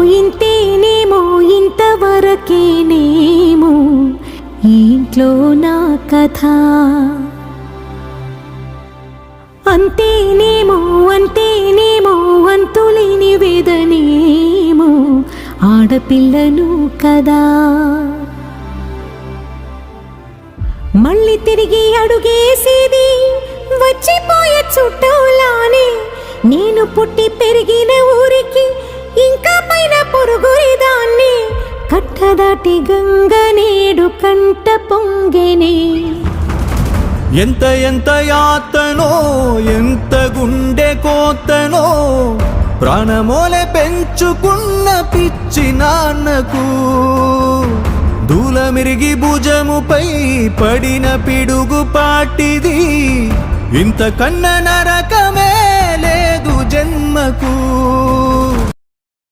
ఇంతేనేమో ఇంతవరకేనేమో ఈ ఇంట్లో నా కథ. అంతేనేమో అంతేనేమో అంతులేని వేదనేమో ఆడపిల్లను కదా. మళ్ళీ తిరిగి అడుగేసేది వచ్చిపోయే చుట్టూలానే. నేను పుట్టి పెరిగిన ఊరికి ఇంకా పైన పొరుగురిదాన్ని. కట్టదాటి గంగ నేడు కంట పొంగెనే. ఎంత ఎంత యాతనో ఎంత గుండె కోతనో ప్రాణమోలే పెంచుకున్న పిచ్చి నాన్నకు. దూలమిరిగి భుజముపై పడిన పిడుగు పాటిది. ఇంత కన్న నరకమే లేదు జన్మకు.